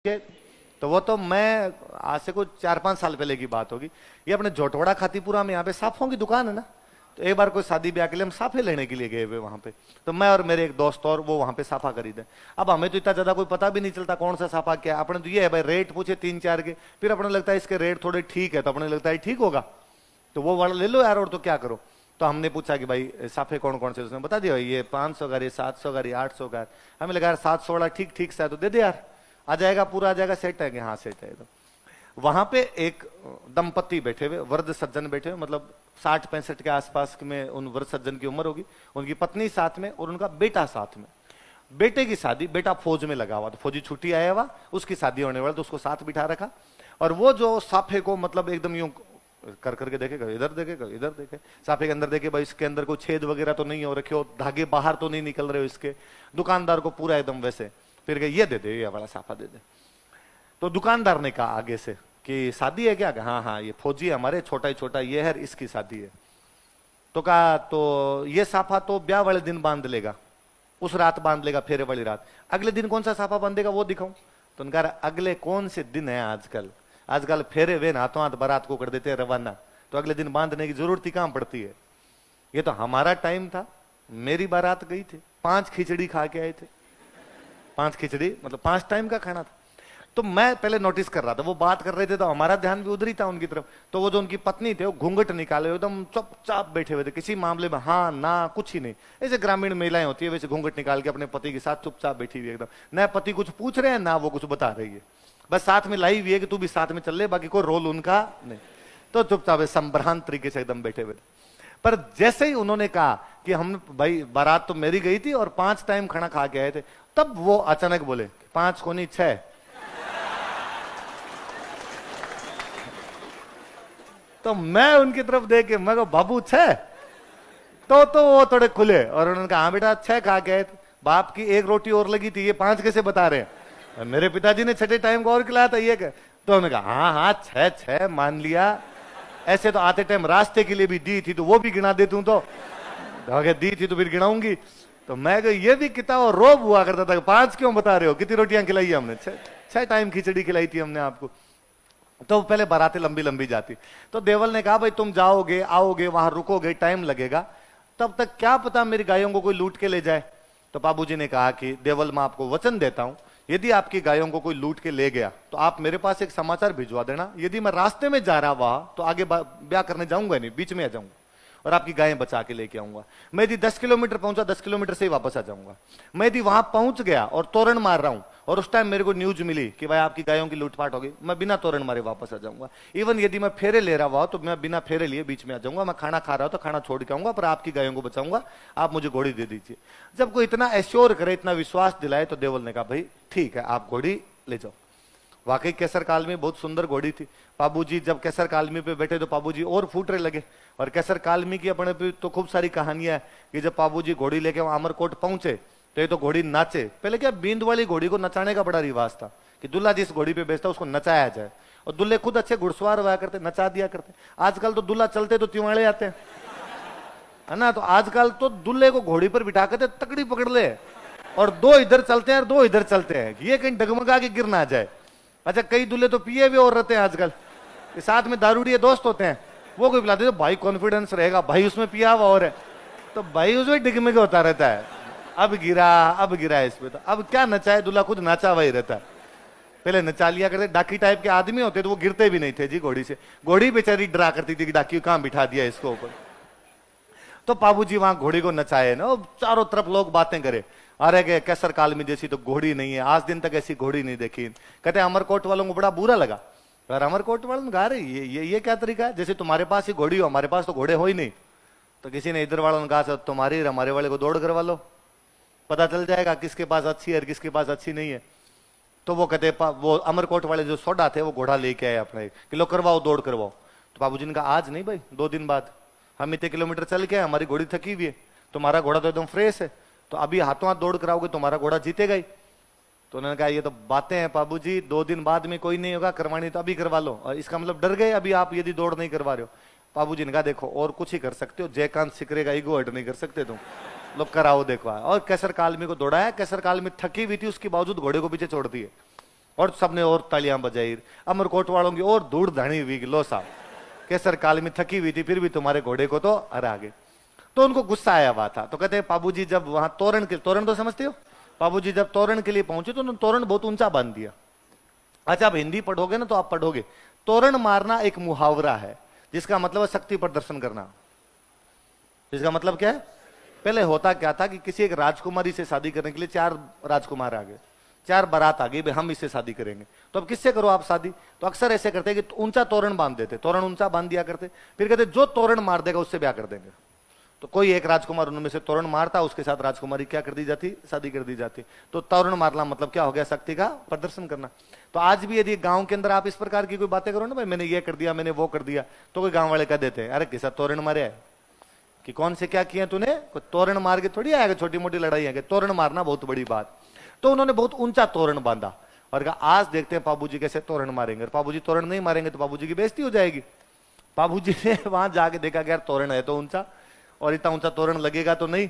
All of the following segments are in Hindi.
के। तो वो तो मैं आज से कुछ 4-5 साल पहले की बात होगी। ये अपने जोटवाड़ा खातीपुरा में यहाँ पे साफों की दुकान है ना। तो एक बार कोई शादी ब्याह के लिए हम साफे लेने के लिए गए हुए वहां पे। तो मैं और मेरे एक दोस्त और वो वहां पे साफा खरीदे। अब हमें तो इतना ज्यादा कोई पता भी नहीं चलता कौन सा साफा क्या है। अपने तो ये है भाई, रेट पूछे 3-4 के, फिर अपने लगता है इसके रेट थोड़े ठीक है तो अपने लगता है ठीक होगा तो वो वाला ले लो यार, और तो क्या करो। तो हमने पूछा कि भाई साफे कौन कौन से, उसने बता दिया ये 500 का, ये 700 का, ये 800 का। हमें लगा यार 700 वाला ठीक ठीक सा है तो दे दे यार, आ जाएगा पूरा आ जाएगा, सेट है कि हाँ सेट है। तो वहां पे एक दंपति बैठे हुए, वृद्ध सज्जन बैठे हुए, मतलब 60-65 के आसपास में उन वृद्ध सज्जन की उम्र होगी। उनकी पत्नी साथ में और उनका बेटा साथ में। बेटे की शादी, बेटा फौज में लगा हुआ, तो फौजी छुट्टी आया हुआ, उसकी शादी होने वाली, तो उसको साथ बिठा रखा। और वो जो साफे को मतलब एकदम यूं कर करके देखेगा, इधर देखेगा इधर देखे, साफे के अंदर देखे भाई इसके अंदर कोई छेद वगैरह तो नहीं हो रखे हो, धागे बाहर तो नहीं निकल रहे हो इसके। दुकानदार को पूरा एकदम वैसे, फिर कहे ये दे दे, ये वाला साफा दे दे। तो दुकानदार ने कहा आगे से कि शादी है क्या? हाँ हाँ ये फौजी है हमारे, छोटा ही छोटा ये है, इसकी शादी है। तो कहा तो ये साफा तो ब्याह वाले दिन बांध लेगा, उस रात बांध लेगा, फेरे वाली रात। अगले दिन कौन सा साफा बांधेगा वो दिखाऊं? तो उनका अगले कौन से दिन है आजकल? आजकल फेरे वे हाथों हाथ बारात को कर देते हैं रवाना, तो अगले दिन बांधने की जरूरत ही कहां पड़ती है। ये तो हमारा टाइम था, मेरी बारात गई थी, 5 खिचड़ी खा के आए थे। 5 खिचड़ी मतलब 5 टाइम का खाना था। तो मैं पहले नोटिस कर रहा था, वो बात कर रहे थे तो हमारा ध्यान भी उधर ही था उनकी तरफ। तो वो जो उनकी पत्नी थे वो घूंघट निकाले एकदम चुपचाप बैठे हुए थे, किसी मामले में हाँ ना कुछ ही नहीं। ऐसे ग्रामीण महिलाएं होती है वैसे घूंघट निकाल के अपने पति के साथ चुपचाप बैठी हुई एकदम, ना पति कुछ पूछ रहे हैं ना वो कुछ बता रही है, बस साथ में लाई हुई है कि तू भी साथ में चल ले, बाकी कोई रोल उनका नहीं। तो चुपचाप संभ्रांत तरीके से एकदम बैठे हुए थे। पर जैसे ही उन्होंने कहा कि हम भाई बारात तो मेरी गई थी और 5 टाइम खाना खा के आए थे, तब वो अचानक बोले 5 को नहीं 6। तो मैं उनकी तरफ देख के मैं बाबू 6? तो वो थोड़े खुले और उन्होंने कहा हाँ बेटा 6 खा के आए थे, बाप की 1 रोटी और लगी थी, ये 5 कैसे बता रहे हैं? मेरे पिताजी ने 6ठे टाइम को और खिलाया था ये। तो उन्होंने कहा हाँ हाँ 6 मान लिया। ऐसे तो आते टाइम रास्ते के लिए भी दी थी तो वो भी गिना देती हूँ, तो दी थी तो फिर गिनाऊंगी। तो मैं ये भी कितना और रोब हुआ करता था, 5 क्यों बता रहे हो, कितनी रोटियां खिलाई है हमने? 6 टाइम खिचड़ी खिलाई थी हमने आपको। तो पहले बारातें लंबी लंबी जाती। तो देवल ने कहा भाई तुम जाओगे आओगे वहां रुकोगे टाइम लगेगा, तब तक क्या पता मेरी गायों को कोई लूट के ले जाए। तो बाबूजी ने कहा कि देवल मैं आपको वचन देता हूं, यदि आपकी गायों को कोई लूट के ले गया तो आप मेरे पास एक समाचार भिजवा देना। यदि मैं रास्ते में जा रहा वहां तो आगे ब्याह करने जाऊंगा नहीं, बीच में आ जाऊंगा और आपकी गायें बचा के लेके आऊंगा। मैं यदि 10 किलोमीटर पहुंचा 10 किलोमीटर से ही वापस आ जाऊंगा। मैं यदि वहां पहुंच गया और तोरण मार रहा हूं और उस टाइम मेरे को न्यूज मिली कि भाई आपकी गायों की लूटपाट हो गई, मैं बिना तोरण मारे वापस आ जाऊंगा। इवन यदि मैं फेरे ले रहा हुआ तो मैं बिना फेरे लिए बीच में आ जाऊंगा। मैं खाना खा रहा हूं तो खाना छोड़ के आऊंगा, पर आपकी गायों को बचाऊंगा, आप मुझे घोड़ी दे दीजिए। जब कोई इतना एश्योर करे, इतना विश्वास दिलाए, तो देवल ने कहा भाई ठीक है आप घोड़ी ले जाओ। वाकई केसर कालमी बहुत सुंदर घोड़ी थी। बाबूजी जब केसर कालमी पे बैठे तो बाबूजी और फूटने लगे। और केसर कालमी की अपने पे तो खूब सारी कहानियां है कि जब बाबूजी घोड़ी लेके वहां अमरकोट पहुंचे तो ये तो घोड़ी नाचे। पहले क्या बींद वाली घोड़ी को नचाने का बड़ा रिवाज था कि दूल्हा जिस घोड़ी पे बेचता उसको नचाया जाए, और दूल्हे खुद अच्छे घुड़सवार हुआ करते, नचा दिया करते। आजकल तो दूल्हा चलते तो तिवाड़े आते हैं, है ना। तो आजकल तो दूल्हे को घोड़ी पर बिठा कर तकड़ी पकड़ ले और 2 इधर चलते हैं और 2 इधर चलते हैं, ये कहीं डगमगा के गिर ना जाए। अच्छा कई दूल्हे तो पिए हुए और रहते हैं आजकल, साथ में दारूड़िए दोस्त होते हैं, वो कोई पिलाते तो भाई कॉन्फिडेंस रहेगा, भाई उसमें पिया हुआ और है तो भाई उसमें डिगमिग होता रहता है, अब गिरा इसमें। तो अब क्या नचाए, दूल्हा खुद नाचा हुआ ही रहता है। पहले नचा लिया करते, डाकी टाइप के आदमी होते तो वो गिरते भी नहीं थे जी घोड़ी से। घोड़ी बेचारी डरा करती थी कि डाकी कहां बिठा दिया इसको ऊपर। तो बाबूजी वहां घोड़ी को नचाए ना, चारों तरफ लोग बातें करे, अरे के केसर काल में जैसी तो घोड़ी नहीं है, आज दिन तक ऐसी घोड़ी नहीं देखी। कहते अमरकोट वालों को बड़ा बुरा लगा, और अमरकोट वालों ने कहा रहे ये क्या तरीका है, जैसे तुम्हारे पास ही घोड़ी हो, हमारे पास तो घोड़े हो ही नहीं। तो किसी ने इधर वालों ने कहा तुम्हारी हमारे वाले को दौड़ करवा लो, पता चल जाएगा किसके पास अच्छी है और किसके पास अच्छी नहीं है। तो वो कहते वो अमरकोट वाले जो सोडा थे वो घोड़ा लेके आए अपने, कि लो करवाओ दौड़ करवाओ। तो बाबूजी ने कहा आज नहीं भाई, 2 दिन बाद। हम इतने किलोमीटर चल के हमारी घोड़ी थकी हुई है, तुम्हारा घोड़ा तो एकदम फ्रेश है, तो अभी हाथों हाथ दौड़ कराओगे तुम्हारा घोड़ा जीतेगा ही। तो उन्होंने कहा ये तो बातें हैं बाबूजी, 2 दिन बाद में कोई नहीं होगा, करवानी तो अभी करवा लो। और इसका मतलब डर गए अभी आप यदि दौड़ नहीं करवा रहे हो। बाबूजी ने कहा देखो और कुछ ही कर सकते हो, जयकांत सिकरे का ईगो हर्ट नहीं कर सकते तुम, लोग कराओ देखो। और केसर कालमी को दौड़ाया, केसर कालमी थकी हुई थी उसके बावजूद घोड़े को पीछे छोड़ दिए और सबने और तालियां बजाई। अमरकोट वालों की और धूड़ धनी हुई, लो साहब केसर काल में थकी हुई थी, फिर भी तुम्हारे घोड़े को तो हरा गए। तो उनको गुस्सा आया हुआ था। तो कहते हैं पाबूजी जब वहां तोरण तो समझते हो, पाबूजी जब तोरण के लिए पहुंचे तो उन्होंने तोरण बहुत ऊंचा बांध दिया। अच्छा, आप हिंदी पढ़ोगे ना तो आप पढ़ोगे तोरण मारना एक मुहावरा है जिसका मतलब है शक्ति प्रदर्शन करना। इसका मतलब क्या है? पहले होता क्या था कि किसी एक राजकुमारी से शादी करने के लिए 4 राजकुमार आ गए, 4 बारात आ गई, भाई हम इससे शादी करेंगे। तो अब किससे करो आप शादी? तो अक्सर ऐसे करते कि ऊंचा तोरण बांध देते, तोरण ऊंचा बांध दिया करते, फिर कहते जो तोरण मार देगा उससे ब्याह कर देंगे। तो कोई एक राजकुमार उनमें से तोरण मारता, उसके साथ राजकुमारी क्या कर दी जाती? शादी कर दी जाती। तो तोरण मारना मतलब क्या हो गया? शक्ति का प्रदर्शन करना। तो आज भी यदि गांव के अंदर आप इस प्रकार की कोई बातें करो ना, भाई मैंने ये कर दिया, मैंने वो कर दिया, तो कोई गांव वाले कह देते हैं अरे किसा तोरण मारे है कि कौन से क्या किया तूने? कोई तोरण मार के थोड़ी आएगा, छोटी मोटी लड़ाई है, तोरण मारना बहुत बड़ी बात। तो उन्होंने बहुत ऊंचा तोरण बांधा और कहा आज देखते हैं पाबूजी कैसे तोरण मारेंगे। पाबूजी तोरण नहीं मारेंगे तो पाबूजी की बेइज्जती हो जाएगी। पाबूजी ने वहां जाके देखा कि यार तोरण है तो ऊंचा, और इतना ऊंचा तोरण लगेगा तो नहीं।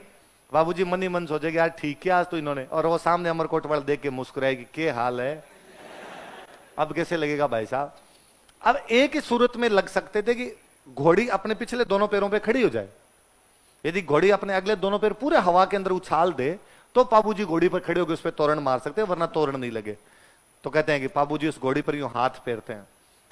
बाबूजी मन ही मन सोचेगा यार ठीक है आज तो इन्होंने, और वो सामने अमरकोट वाले देख के मुस्कुराएगी क्या हाल है, अब कैसे लगेगा भाई साहब। अब एक ही सूरत में लग सकते थे कि घोड़ी अपने पिछले दोनों पैरों पे खड़ी हो जाए। यदि घोड़ी अपने अगले दोनों पैर पूरे हवा के अंदर उछाल दे तो पाबूजी घोड़ी पर खड़े होकर उस पर तोरण मार सकते हैं, वरना तोरण नहीं लगे। तो कहते हैं कि पाबूजी उस घोड़ी पर यूं हाथ फेरते हैं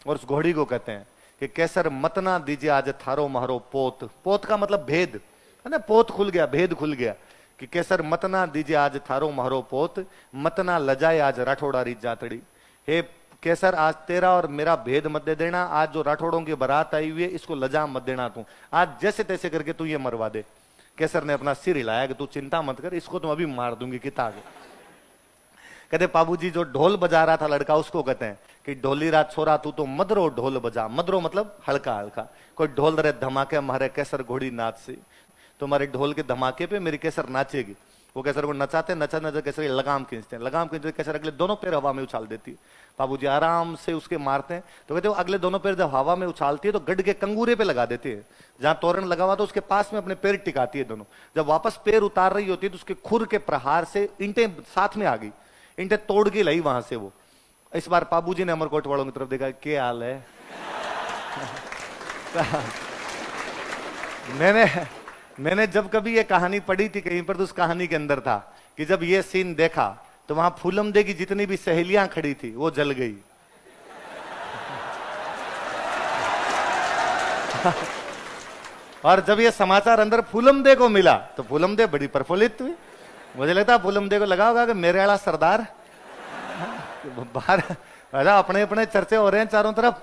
और उस घोड़ी को कहते हैं कि केसर मत ना दीजिए आज थारो मारो पोत। पोत का मतलब भेद है ना, पोत खुल गया, भेद खुल गया कि केसर मत ना दीजिए आज थारो मारो पोत, मत ना लजाए आज राठौड़ारी जातड़ी। हे केसर आज तेरा और मेरा भेद मत दे देना, आज जो राठौड़ों की बारात आई हुई है इसको लजा मत देना तू, आज जैसे तैसे करके तू ये मरवा दे। केसर ने अपना सिर हिलाया कि तू चिंता मत कर, इसको तो अभी मार दूंगी किता आगे। कहते पाबूजी जो ढोल बजा रहा था लड़का उसको कहते हैं कि ढोली रात छोरा तू तो मदरो ढोल बजा। मदरो मतलब हल्का हल्का, कोई ढोल दरे धमाके मारे केसर घोड़ी नाच से, तुम्हारे ढोल के धमाके पे मेरी केसर नाचेगी। वो केसर को नचाते नचा नचा केसर लगाम खींचते हैं, लगाम खींचते केसर अगले दोनों पैर हवा में उछाल देती है। बाबूजी आराम से उसके मारते हैं। तो कहते वो अगले दोनों पैर जब हवा में उछालती है तो गढ़ के कंगूरे पे लगा देती है, जहां तोरण लगा हुआ तो उसके पास में अपने पैर टिकाती है दोनों। जब वापस पैर उतार रही होती है तो उसके खुर के प्रहार से ईंटें साथ में आ गई, ईंटें तोड़ के लाई वहां से वो। इस बार पाबूजी ने अमरकोट वालों की तरफ देखा, क्या हाल है। मैंने जब कभी ये कहानी पढ़ी थी कहीं पर तो उस कहानी के अंदर था कि जब ये सीन देखा तो वहां फूलमदे की जितनी भी सहेलियां खड़ी थी वो जल गई। और जब ये समाचार अंदर फूलमदे को मिला तो फूलमदे बड़ी प्रफुल्लित हुई। मुझे लगता है फूलमदे को लगा होगा कि मेरे वाला सरदार बाहर अपने अपने चर्चे हो रहे हैं चारों तरफ,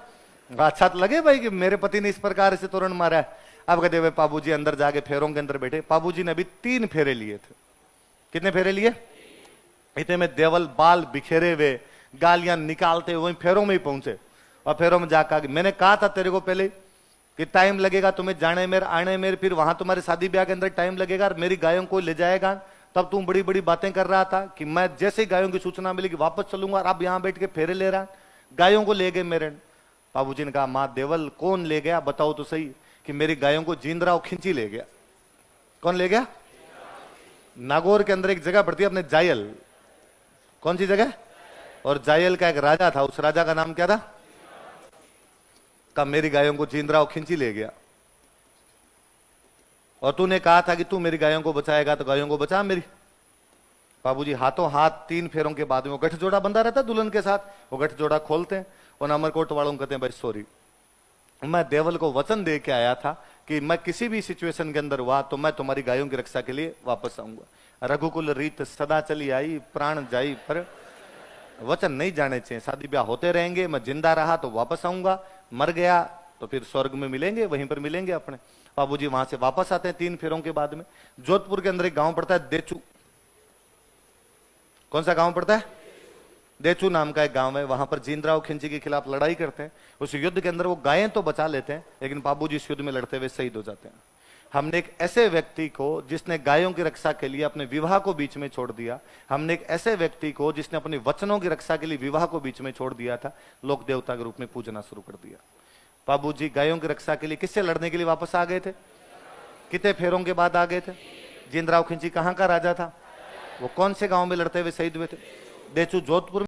अच्छा तो लगे भाई कि मेरे पति ने इस प्रकार से तोरण मारा है। अब कहते हुए पाबूजी अंदर जाके फेरों के अंदर बैठे। पाबूजी ने अभी 3 फेरे लिए थे। कितने फेरे लिए? इतने में देवल बाल बिखेरे हुए गालियां निकालते हुए वहीं फेरों में ही पहुंचे और फेरों में जाकर मैंने कहा था तेरे को पहले कि टाइम लगेगा तुम्हें जाने मेरे आने मेरे, फिर वहां तुम्हारे शादी ब्याह के अंदर टाइम लगेगा और मेरी गायों को ले जाएगा। तब तुम बड़ी बड़ी बातें कर रहा था कि मैं जैसे ही गायों की सूचना मिलेगी वापस चलूंगा, और अब यहां बैठ के फेरे ले रहा। गायों को ले गए मेरे। बाबूजी ने कहा मां देवल कौन ले गया बताओ तो सही, कि मेरी गायों को जींदराव खिंची ले गया। कौन ले गया? नागौर के अंदर एक जगह पड़ती है अपने जायल। कौन सी जगह? और जायल का एक राजा था, उस राजा का नाम क्या था? का मेरी गायों को जींदराव खिंची ले गया। और तूने कहा था कि तू मेरी गायों को बचाएगा तो गायों को बचा मेरी। बाबूजी हाथों हाथ 3 फेरों के बाद में वो गठजोड़ा बंधा रहता दुल्हन के साथ, वो गठजोड़ा खोलते हैं और अमरकोट वालों को कहते हैं भाई सॉरी, मैं देवल को वचन दे के आया था कि मैं किसी भी सिचुएशन के अंदर हुआ तो मैं तुम्हारी गायों की रक्षा के लिए वापस आऊंगा। रघुकुल रीत सदा चली आई प्राण जाई, पर वचन नहीं जाने चाहिए। शादी ब्याह होते रहेंगे, मैं जिंदा रहा तो वापस आऊंगा, मर गया तो फिर स्वर्ग में मिलेंगे, वहीं पर मिलेंगे अपने। बाबूजी वहां से वापस आते हैं 3 फेरों के बाद में। जोधपुर के अंदर एक गांव पड़ता है देचू। कौन सा गांव पड़ता है? देचू नाम का एक गांव है। वहां पर जींदराव खिंची के खिलाफ लड़ाई करते हैं। उस युद्ध के अंदर वो गायें तो बचा लेते हैं लेकिन बाबूजी इस युद्ध में लड़ते हुए शहीद हो जाते हैं। हमने एक ऐसे व्यक्ति को जिसने गायों की रक्षा के लिए अपने विवाह को बीच में छोड़ दिया, हमने एक ऐसे व्यक्ति को जिसने अपने वचनों की रक्षा के लिए विवाह को बीच में छोड़ दिया था, लोक देवता के रूप में पूजना शुरू कर दिया। बाबूजी गायों की रक्षा के लिए किससे लड़ने के लिए वापस आ गए थे? कितने फेरों के बाद आ गए थे? जींदराव खिंची कहां का राजा था? वो कौन से गांव में लड़ते हुए शहीद हुए थे? देचू जोधपुर।